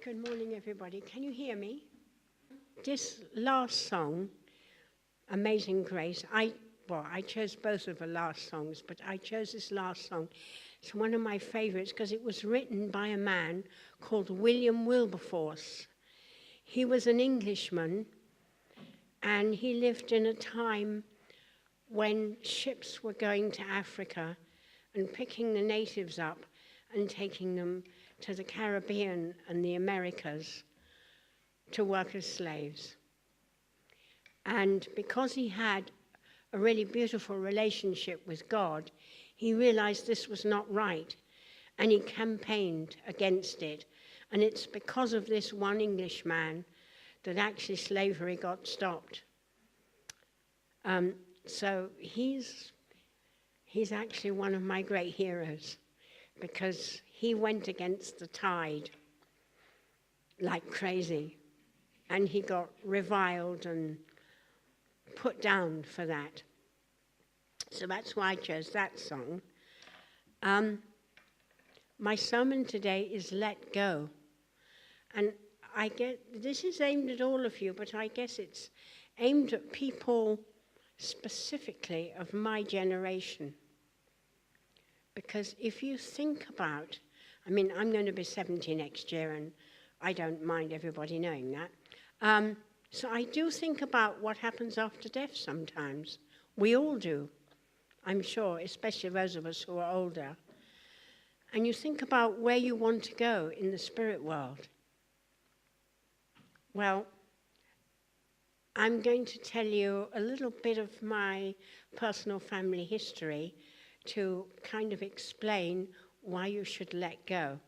Good morning, everybody. Can you hear me? This last song, Amazing Grace, I chose both of the last songs, but I chose this last song. It's one of my favorites because it was written by a man called William Wilberforce. He was an Englishman, and he lived in a time when ships were going to Africa and picking the natives up and taking them to the Caribbean and the Americas to work as slaves. And because he had a really beautiful relationship with God, he realized this was not right, and he campaigned against it. And it's because of this one Englishman that actually slavery got stopped. So he's actually one of my great heroes, because he went against the tide like crazy, and he got reviled and put down for that. So that's why I chose that song. My sermon today is Let Go. And this is aimed at all of you, but I guess it's aimed at people specifically of my generation. Because if you think about, I'm going to be 70 next year, and I don't mind everybody knowing that. So I do think about what happens after death sometimes. We all do, I'm sure, especially those of us who are older. And you think about where you want to go in the spirit world. Well, I'm going to tell you a little bit of my personal family history to kind of explain why you should let go.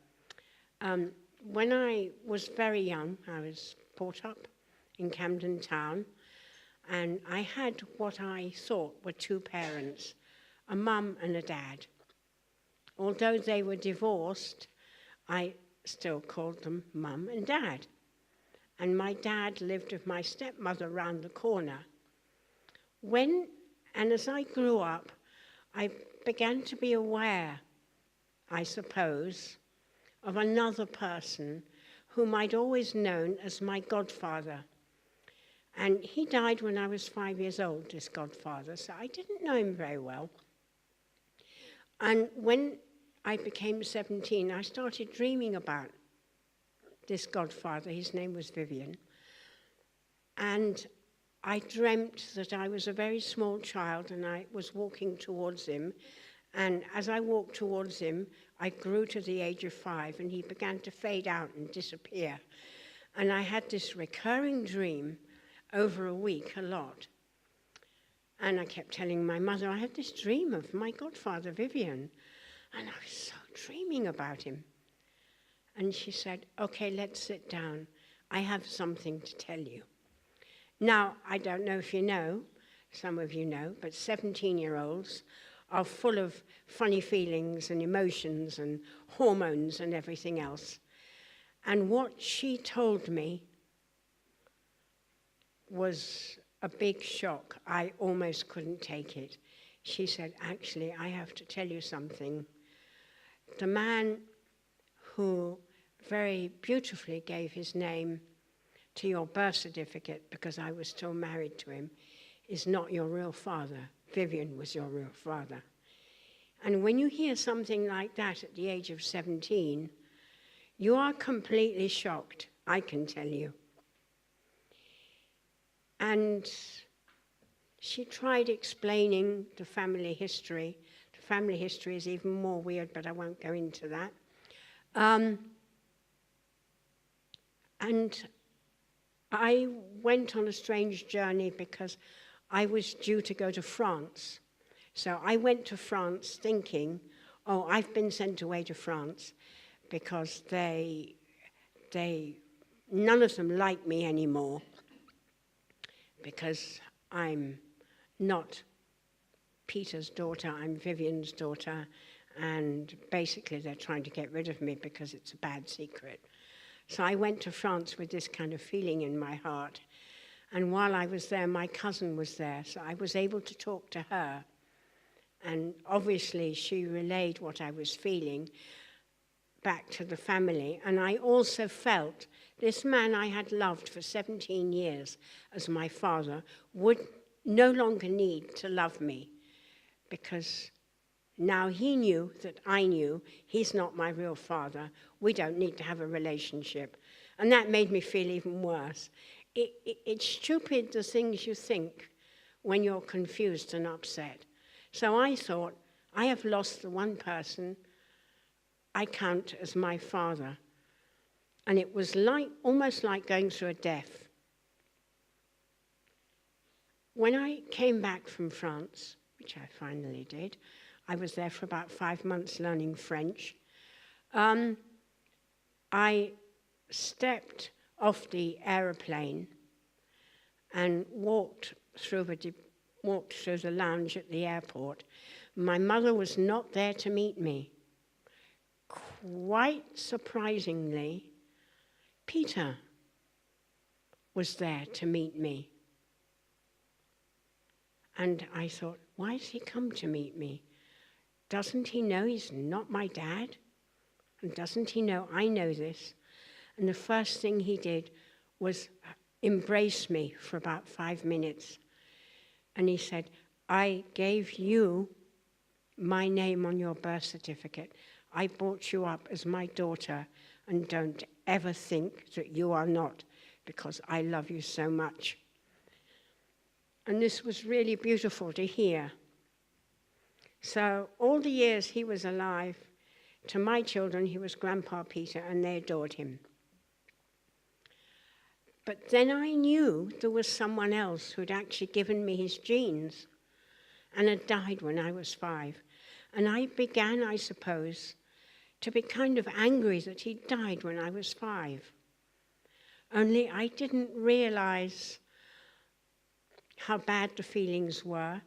When I was very young, I was brought up in Camden Town, and I had what I thought were two parents, a mum and a dad. Although they were divorced, I still called them mum and dad. And my dad lived with my stepmother round the corner. As I grew up, I began to be aware, I suppose, of another person whom I'd always known as my godfather. And he died when I was 5 years old, this godfather, so I didn't know him very well. And when I became 17, I started dreaming about this godfather. His name was Vivian. And I dreamt that I was a very small child and I was walking towards him. And as I walked towards him, I grew to the age of 5, and he began to fade out and disappear. And I had this recurring dream over a week, a lot. And I kept telling my mother, I had this dream of my godfather, Vivian. And I was so dreaming about him. And she said, okay, let's sit down. I have something to tell you. Now, I don't know if you know, some of you know, but 17-year-olds are full of funny feelings and emotions and hormones and everything else. And what she told me was a big shock. I almost couldn't take it. She said, actually, I have to tell you something. The man who very beautifully gave his name to your birth certificate, because I was still married to him, is not your real father. Vivian was your real father. And when you hear something like that at the age of 17, you are completely shocked, I can tell you. And she tried explaining the family history. The family history is even more weird, but I won't go into that. And I went on a strange journey because I was due to go to France. So I went to France thinking, oh, I've been sent away to France because none of them like me anymore, because I'm not Peter's daughter, I'm Vivian's daughter, and basically they're trying to get rid of me because it's a bad secret. So I went to France with this kind of feeling in my heart. And while I was there, my cousin was there, so I was able to talk to her. And obviously she relayed what I was feeling. back to the family, and I also felt this man I had loved for 17 years as my father would no longer need to love me, because now he knew that I knew he's not my real father. We don't need to have a relationship. And that made me feel even worse. It's stupid, the things you think when you're confused and upset. So I thought, I have lost the one person I count as my father. And it was almost like going through a death. When I came back from France, which I finally did, I was there for about 5 months learning French. I stepped off the aeroplane and walked through the lounge at the airport. My mother was not there to meet me. Quite surprisingly, Peter was there to meet me. And I thought, why has he come to meet me? Doesn't he know he's not my dad? And doesn't he know I know this? And the first thing he did was embrace me for about 5 minutes. And he said, I gave you my name on your birth certificate. I brought you up as my daughter, and don't ever think that you are not, because I love you so much. And this was really beautiful to hear. So all the years he was alive, to my children, he was Grandpa Peter, and they adored him. But then I knew there was someone else who'd actually given me his genes and had died when I was 5. And I began, I suppose, to be kind of angry that he died when I was 5. Only I didn't realize how bad the feelings were,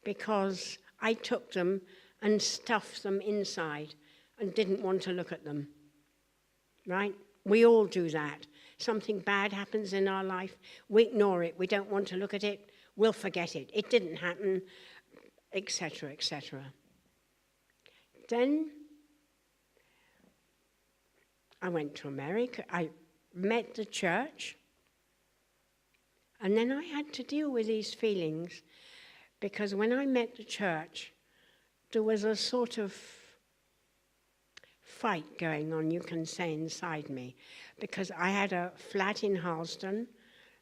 because I took them and stuffed them inside and didn't want to look at them, right? We all do that. Something bad happens in our life, we ignore it, we don't want to look at it, we'll forget it. It didn't happen, etc., etc. Then I went to America, I met the church, and then I had to deal with these feelings, because when I met the church, there was a sort of fight going on, you can say, inside me, because I had a flat in Harlesden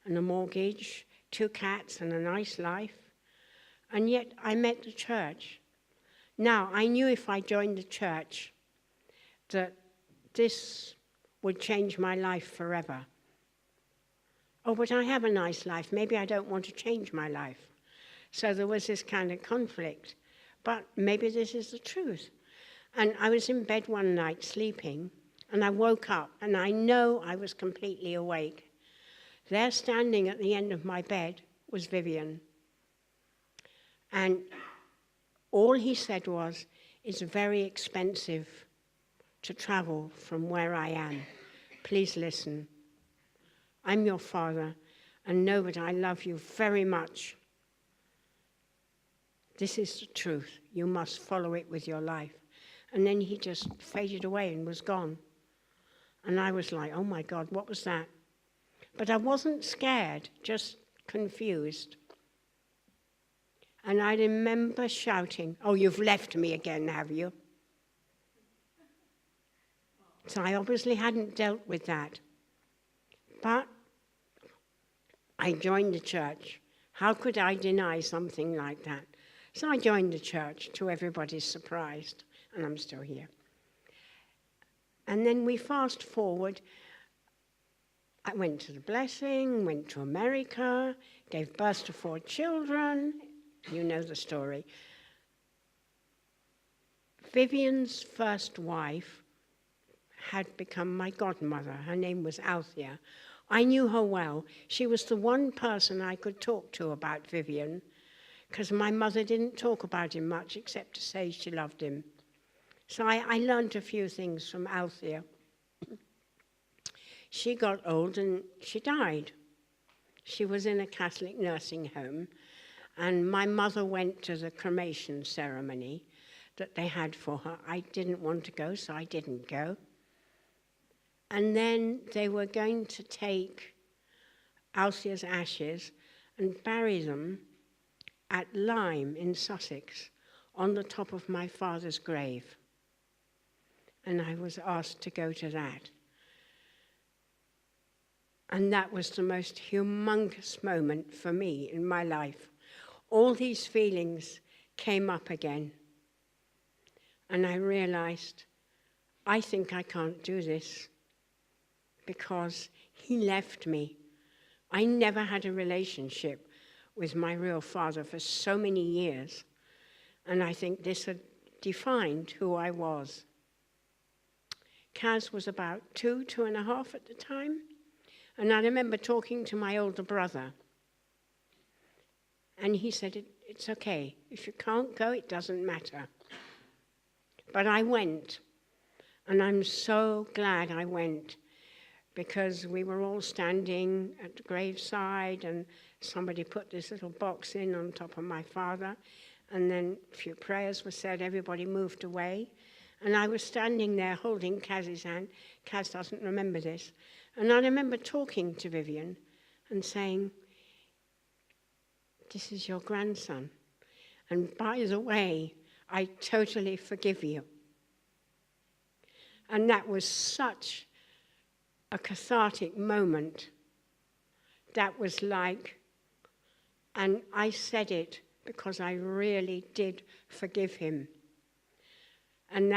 and a mortgage, 2 cats and a nice life, and yet I met the church. Now, I knew if I joined the church that this would change my life forever. Oh, but I have a nice life. Maybe I don't want to change my life. So there was this kind of conflict. But maybe this is the truth. And I was in bed one night sleeping, and I woke up, and I know I was completely awake. There, standing at the end of my bed, was Vivian. And all he said was, it's very expensive to travel from where I am. Please listen. I'm your father, and know that I love you very much. This is the truth. You must follow it with your life. And then he just faded away and was gone. And I was like, oh my God, what was that? But I wasn't scared, just confused. And I remember shouting, oh, you've left me again, have you? So I obviously hadn't dealt with that. But I joined the church. How could I deny something like that? So I joined the church, to everybody's surprise, and I'm still here. And then we fast forward. I went to the blessing, went to America, gave birth to 4 children. You know the story. Vivian's first wife had become my godmother. Her name was Althea. I knew her well. She was the one person I could talk to about Vivian, because my mother didn't talk about him much except to say she loved him. So I learned a few things from Althea. She got old and she died. She was in a Catholic nursing home, and my mother went to the cremation ceremony that they had for her. I didn't want to go, so I didn't go. And then they were going to take Alcia's ashes and bury them at Lyme in Sussex on the top of my father's grave. And I was asked to go to that. And that was the most humongous moment for me in my life. All these feelings came up again. And I realized, I think I can't do this because he left me. I never had a relationship with my real father for so many years. And I think this had defined who I was. Kaz was about 2.5 at the time. And I remember talking to my older brother. And he said, it's okay. If you can't go, it doesn't matter. But I went. And I'm so glad I went, because we were all standing at the graveside and somebody put this little box in on top of my father. And then a few prayers were said, everybody moved away. And I was standing there holding Kaz's hand. Kaz doesn't remember this. And I remember talking to Vivian and saying, this is your grandson. And by the way, I totally forgive you. And that was such a cathartic moment. That was like, and I said it because I really did forgive him. And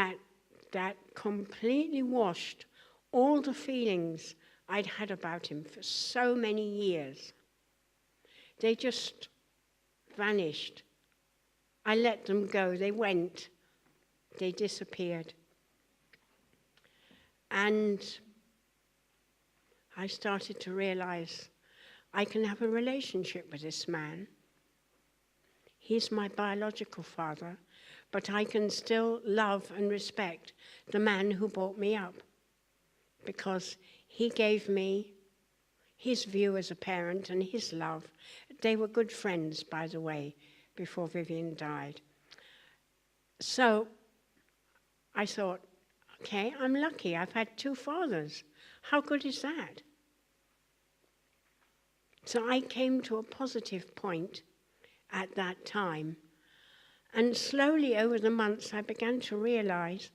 that completely washed all the feelings I'd had about him for so many years. They just vanished. I let them go. They went. They disappeared. And I started to realize I can have a relationship with this man. He's my biological father, but I can still love and respect the man who brought me up, because he gave me his view as a parent and his love. They were good friends, by the way, before Vivian died. So I thought, okay, I'm lucky. I've had 2 fathers. How good is that? So I came to a positive point at that time. And slowly over the months, I began to realize,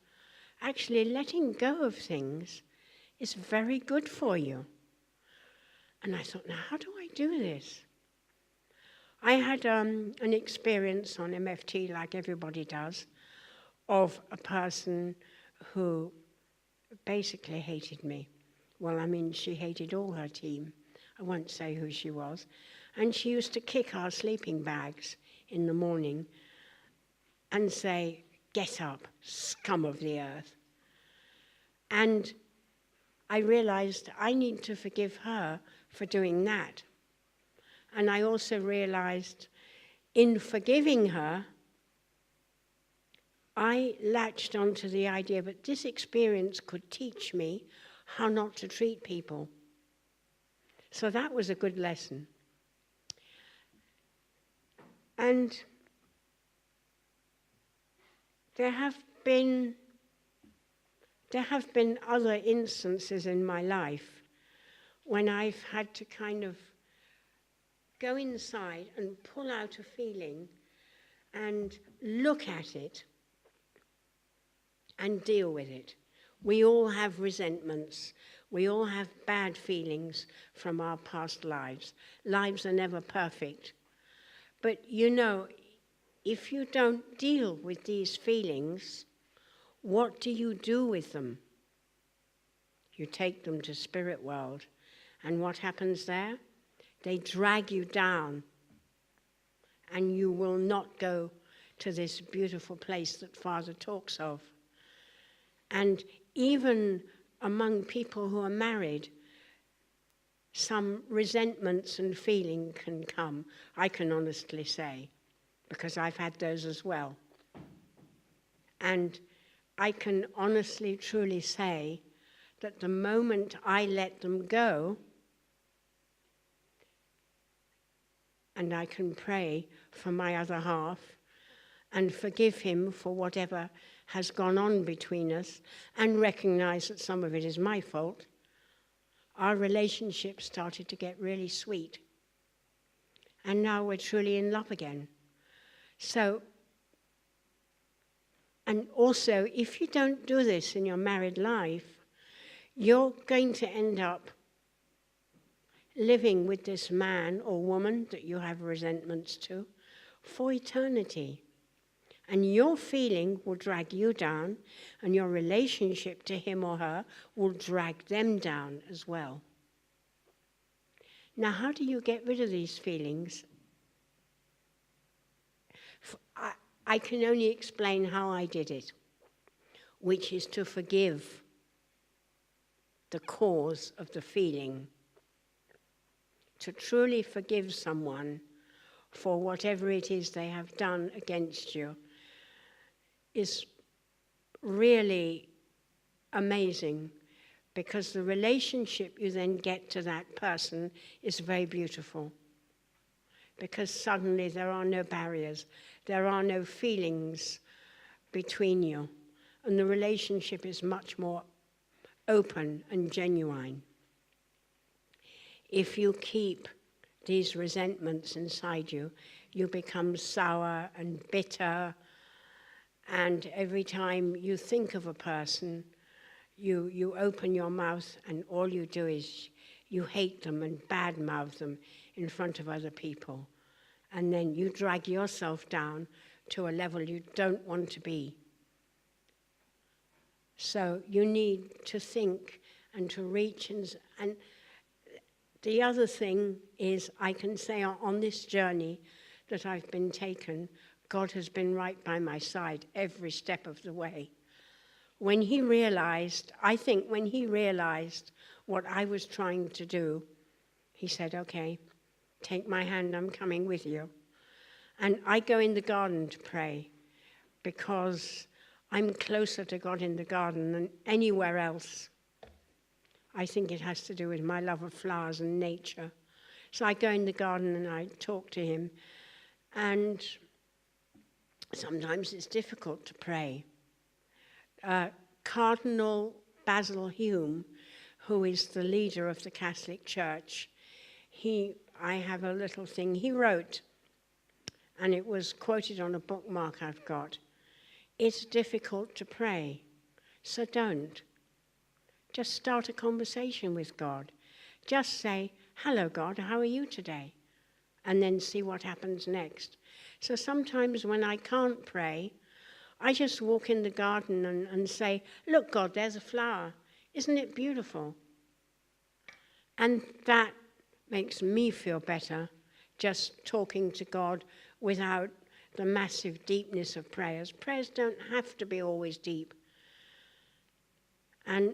actually letting go of things is very good for you. And I thought, now how do I do this? I had an experience on MFT, like everybody does, of a person who basically hated me. Well, I mean, she hated all her team. I won't say who she was. And she used to kick our sleeping bags in the morning and say, get up, scum of the earth. And I realized I need to forgive her for doing that. And I also realized in forgiving her, I latched onto the idea that this experience could teach me how not to treat people. So that was a good lesson. And there have been other instances in my life when I've had to kind of go inside and pull out a feeling and look at it and deal with it. We all have resentments. We all have bad feelings from our past lives. Lives are never perfect. But you know, if you don't deal with these feelings, what do you do with them? You take them to spirit world. And what happens there? They drag you down. And you will not go to this beautiful place that Father talks of. And even among people who are married, some resentments and feeling can come, I can honestly say, because I've had those as well. And I can honestly, truly say that the moment I let them go, and I can pray for my other half and forgive him for whatever has gone on between us, and recognize that some of it is my fault, our relationship started to get really sweet. And now we're truly in love again. So, and also, if you don't do this in your married life, you're going to end up living with this man or woman that you have resentments to for eternity. And your feeling will drag you down, and your relationship to him or her will drag them down as well. Now, how do you get rid of these feelings? I can only explain how I did it, which is to forgive the cause of the feeling. To truly forgive someone for whatever it is they have done against you is really amazing, because the relationship you then get to that person is very beautiful. Because suddenly there are no barriers, there are no feelings between you, and the relationship is much more open and genuine. If you keep these resentments inside you, you become sour and bitter, and every time you think of a person, you open your mouth and all you do is you hate them and badmouth them in front of other people. And then you drag yourself down to a level you don't want to be. So you need to think and to reach. And the other thing is, I can say on this journey that I've been taken, God has been right by my side every step of the way. When he realized what I was trying to do, he said, okay, take my hand, I'm coming with you. And I go in the garden to pray because I'm closer to God in the garden than anywhere else. I think it has to do with my love of flowers and nature. So I go in the garden and I talk to him. And sometimes it's difficult to pray. Cardinal Basil Hume, who is the leader of the Catholic Church, I have a little thing he wrote, and it was quoted on a bookmark I've got. It's difficult to pray, so don't. Just start a conversation with God. Just say, hello God, how are you today? And then see what happens next. So sometimes when I can't pray, I just walk in the garden and say, look God, there's a flower. Isn't it beautiful? And that makes me feel better, just talking to God without the massive deepness of prayers. Prayers don't have to be always deep. And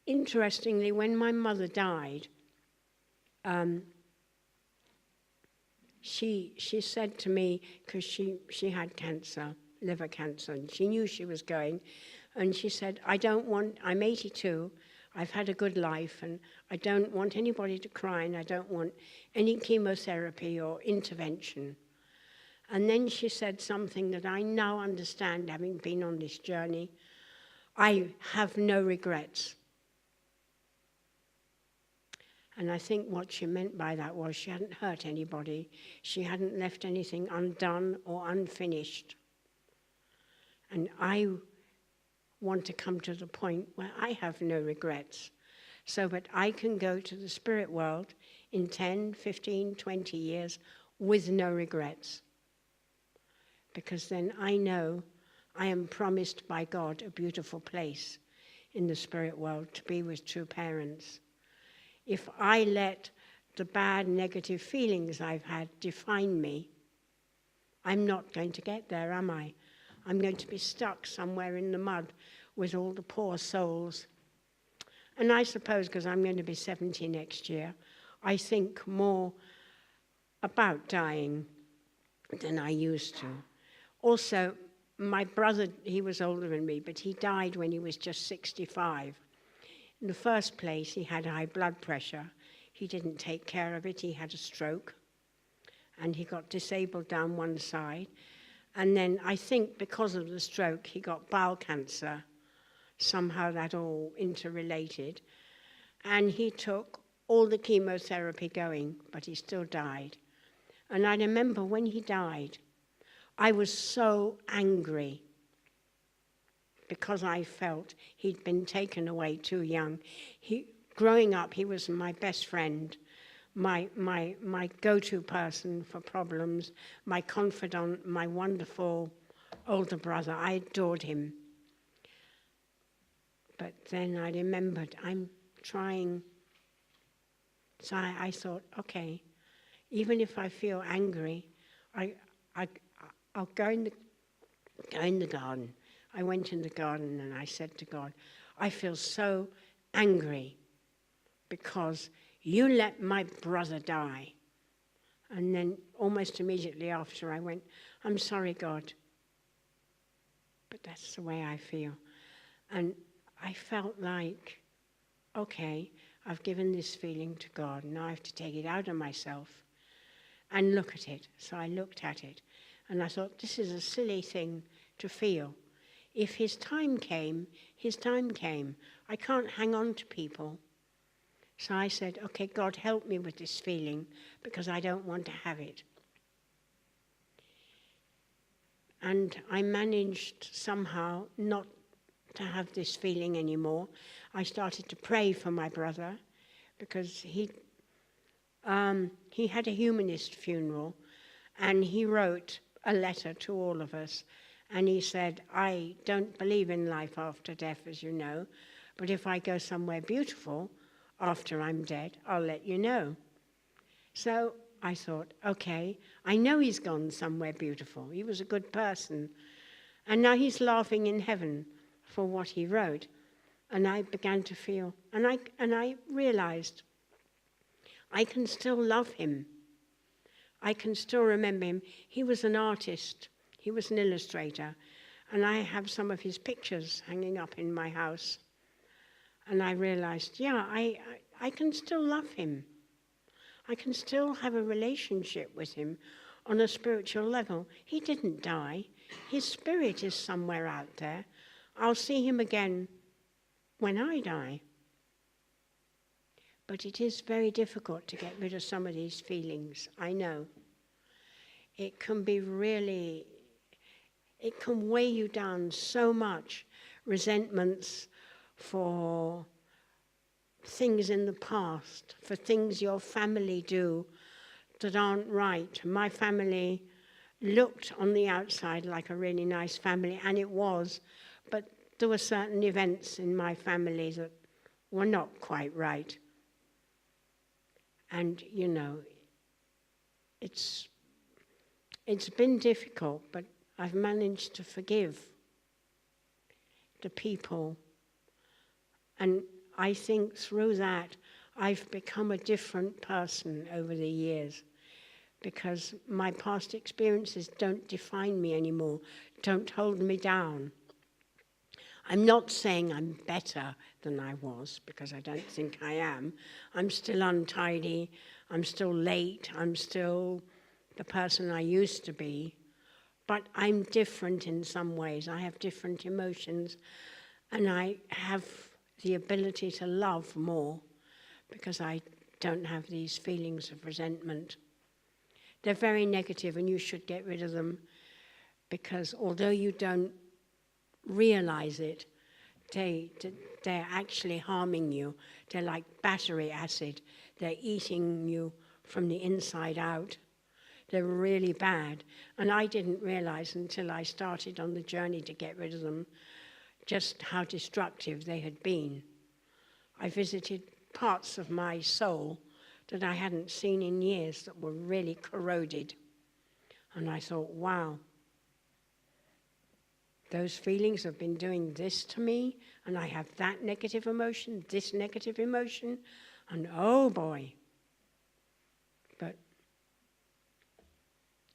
interestingly, when my mother died, she said to me, because she had cancer, liver cancer, and she knew she was going, and she said, I'm 82, I've had a good life, and I don't want anybody to cry, and I don't want any chemotherapy or intervention. And then she said something that I now understand, having been on this journey. I have no regrets. And I think what she meant by that was she hadn't hurt anybody. She hadn't left anything undone or unfinished. And I want to come to the point where I have no regrets, so that I can go to the spirit world in 10, 15, 20 years with no regrets. Because then I know I am promised by God a beautiful place in the spirit world to be with true parents. If I let the bad, negative feelings I've had define me, I'm not going to get there, am I? I'm going to be stuck somewhere in the mud with all the poor souls. And I suppose, because I'm going to be 70 next year, I think more about dying than I used to. Also, my brother, he was older than me, but he died when he was just 65. In the first place, he had high blood pressure. He didn't take care of it. He had a stroke, and he got disabled down one side. And then I think because of the stroke, he got bowel cancer. somehow that all interrelated. And he took all the chemotherapy going, but he still died. And I remember when he died, I was so angry because I felt he'd been taken away too young. Growing up, he was my best friend, my go-to person for problems, my confidant, my wonderful older brother. I adored him. But then I remembered, I'm trying. So I thought, okay, even if I feel angry, I'll go in the garden. I went in the garden and I said to God, I feel so angry because you let my brother die. And then almost immediately after I went, I'm sorry, God, but that's the way I feel. And I felt like, okay, I've given this feeling to God, now I have to take it out of myself and look at it. So I looked at it and I thought, this is a silly thing to feel. If his time came, his time came. I can't hang on to people. So I said, okay, God, help me with this feeling because I don't want to have it. And I managed somehow not to have this feeling anymore. I started to pray for my brother because he had a humanist funeral and he wrote a letter to all of us. And he said, I don't believe in life after death, as you know, but if I go somewhere beautiful after I'm dead, I'll let you know. So I thought, okay, I know he's gone somewhere beautiful. He was a good person. And now he's laughing in heaven for what he wrote. And I began to feel, and I realized I can still love him. I can still remember him. He was an artist. He was an illustrator, and I have some of his pictures hanging up in my house. And I realized, yeah, I can still love him. I can still have a relationship with him on a spiritual level. He didn't die. His spirit is somewhere out there. I'll see him again when I die. But it is very difficult to get rid of some of these feelings, I know. It can be really... It can weigh you down so much. Resentments for things in the past, for things your family do that aren't right. My family looked on the outside like a really nice family, and it was, but there were certain events in my family that were not quite right. And, you know, it's been difficult, but I've managed to forgive the people. And I think through that, I've become a different person over the years because my past experiences don't define me anymore, don't hold me down. I'm not saying I'm better than I was because I don't think I am. I'm still untidy, I'm still late, I'm still the person I used to be. But I'm different in some ways. I have different emotions, and I have the ability to love more because I don't have these feelings of resentment. They're very negative, and you should get rid of them because although you don't realize it, they're actually harming you. They're like battery acid. They're eating you from the inside out. They're really bad. And I didn't realize until I started on the journey to get rid of them just how destructive they had been. I visited parts of my soul that I hadn't seen in years that were really corroded. And I thought, wow, those feelings have been doing this to me, and I have that negative emotion, this negative emotion, and oh boy. But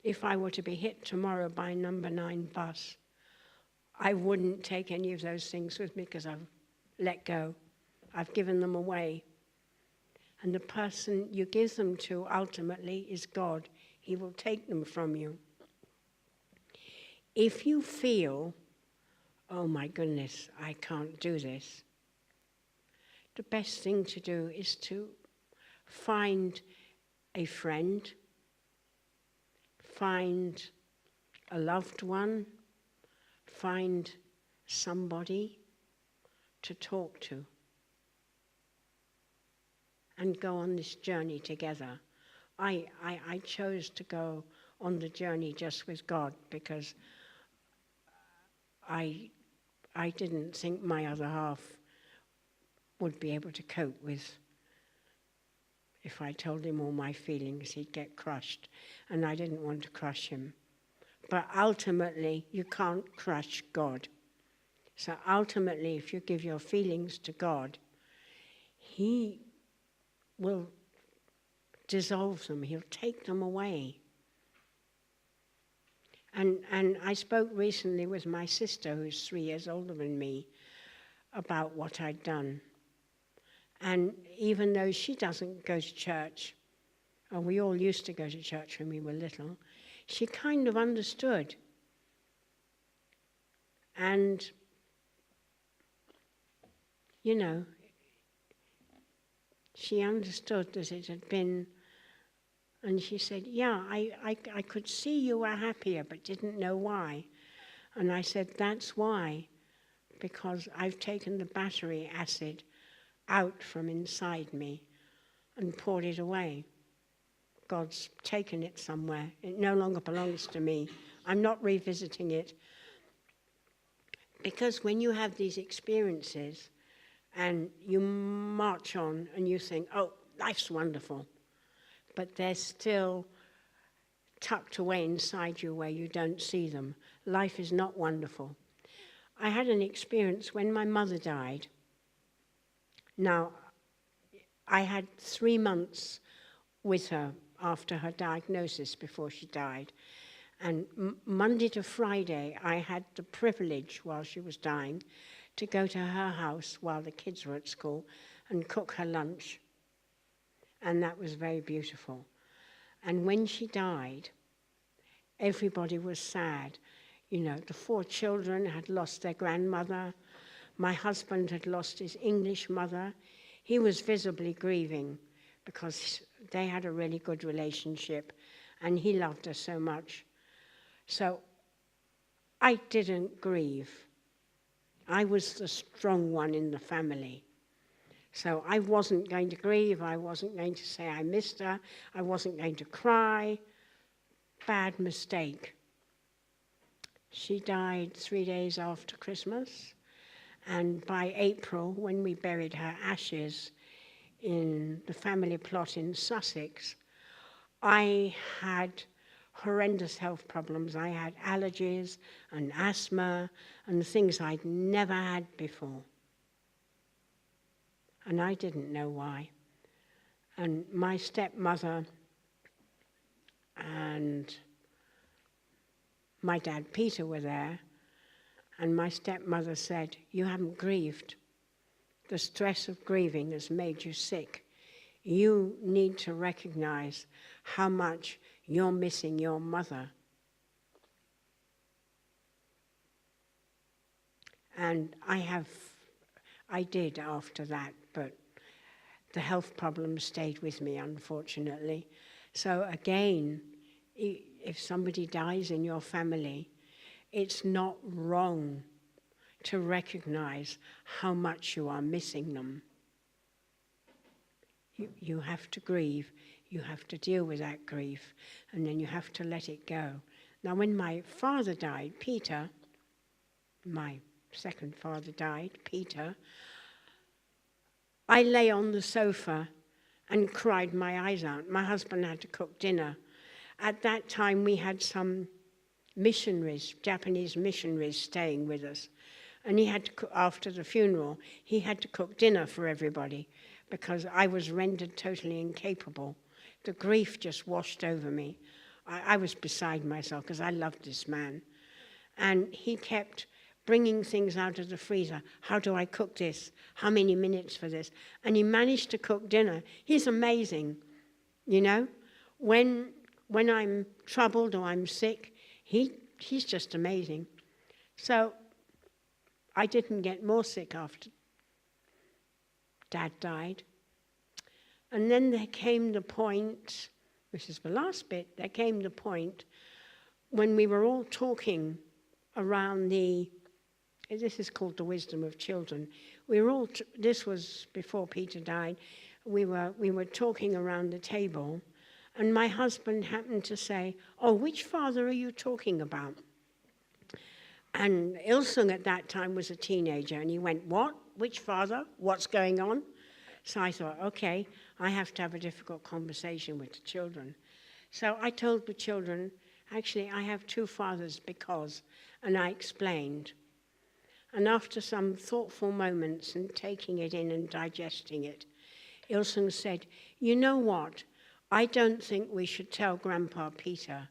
if I were to be hit tomorrow by a number 9 bus, I wouldn't take any of those things with me because I've let go. I've given them away. And the person you give them to ultimately is God. He will take them from you. If you feel oh my goodness, I can't do this, the best thing to do is to find a friend, find a loved one, find somebody to talk to, and go on this journey together. I chose to go on the journey just with God because I didn't think my other half would be able to cope with. If I told him all my feelings, he'd get crushed, and I didn't want to crush him. But ultimately, you can't crush God. So ultimately, if you give your feelings to God, He will dissolve them. He'll take them away. And I spoke recently with my sister, who's 3 years older than me, about what I'd done. And even though she doesn't go to church, or we all used to go to church when we were little, she kind of understood. And, you know, she understood that it had been, and she said, yeah, I could see you were happier, but didn't know why. And I said, that's why, because I've taken the battery acid out from inside me and poured it away. God's taken it somewhere. It no longer belongs to me. I'm not revisiting it. Because when you have these experiences and you march on and you think, oh, life's wonderful, but they're still tucked away inside you where you don't see them. Life is not wonderful. I had an experience when my mother died. Now, I had 3 months with her after her diagnosis before she died. And Monday to Friday, I had the privilege, while she was dying, to go to her house while the kids were at school and cook her lunch. And that was very beautiful. And when she died, everybody was sad. You know, the 4 children had lost their grandmother. My husband had lost his English mother. He was visibly grieving because they had a really good relationship and he loved her so much. So I didn't grieve. I was the strong one in the family. So I wasn't going to grieve. I wasn't going to say I missed her. I wasn't going to cry. Bad mistake. She died 3 days after Christmas. And by April, when we buried her ashes in the family plot in Sussex, I had horrendous health problems. I had allergies and asthma and things I'd never had before. And I didn't know why. And my stepmother and my dad Peter were there, and my stepmother said, you haven't grieved. The stress of grieving has made you sick. You need to recognize how much you're missing your mother. And I did after that, but the health problems stayed with me, unfortunately. So again, if somebody dies in your family, it's not wrong to recognize how much you are missing them. You have to grieve, you have to deal with that grief, and then you have to let it go. Now, when my father died, Peter, my second father died, Peter, I lay on the sofa and cried my eyes out. My husband had to cook dinner. At that time, we had some missionaries, Japanese missionaries, staying with us. And he had to cook, after the funeral, he had to cook dinner for everybody because I was rendered totally incapable. The grief just washed over me. I was beside myself because I loved this man. And he kept bringing things out of the freezer. How do I cook this? How many minutes for this? And he managed to cook dinner. He's amazing, you know. When I'm troubled or I'm sick, he's just amazing. So I didn't get more sick after Dad died. And then there came the point, which is the last bit, there came the point when we were all talking around this is called the wisdom of children. We were all, this was before Peter died, we were talking around the table, and my husband happened to say, "Oh, which father are you talking about?" And Ilsung at that time was a teenager, and he went, "What? Which father? What's going on?" So I thought, okay, I have to have a difficult conversation with the children. So I told the children, actually, I have two fathers because, and I explained. And after some thoughtful moments and taking it in and digesting it, Ilsung said, "You know what? I don't think we should tell Grandpa Peter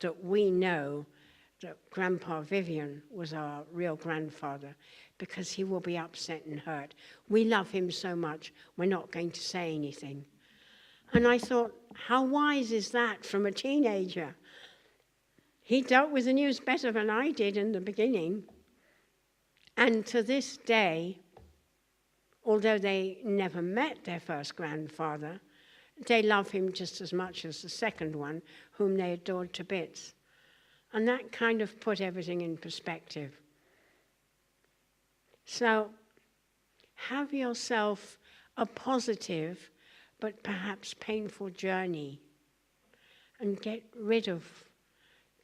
that we know that Grandpa Vivian was our real grandfather, because he will be upset and hurt. We love him so much, we're not going to say anything." And I thought, how wise is that from a teenager? He dealt with the news better than I did in the beginning. And to this day, although they never met their first grandfather, they love him just as much as the second one, whom they adored to bits. And that kind of put everything in perspective. So have yourself a positive but perhaps painful journey and get rid of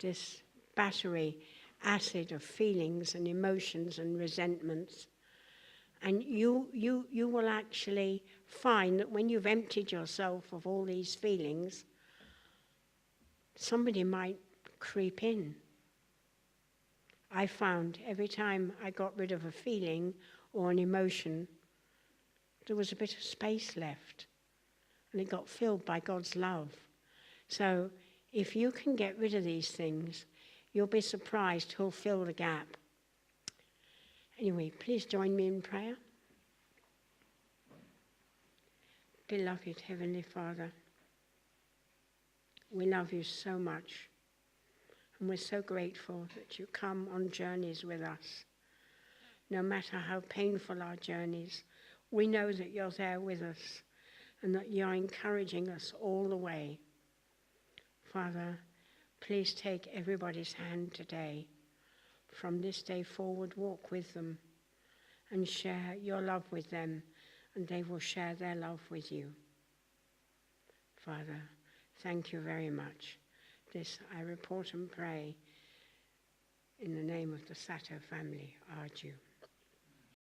this battery acid of feelings and emotions and resentments. And you will actually find that when you've emptied yourself of all these feelings, somebody might creep in. I found every time I got rid of a feeling or an emotion, there was a bit of space left, and it got filled by God's love. So if you can get rid of these things, you'll be surprised who'll fill the gap. Anyway, please join me in prayer. Beloved Heavenly Father, we love you so much, and we're so grateful that you come on journeys with us. No matter how painful our journeys, we know that you're there with us and that you're encouraging us all the way. Father, please take everybody's hand today. From this day forward, walk with them and share your love with them, and they will share their love with you. Father, thank you very much. This I report and pray in the name of the Sato family, Arju.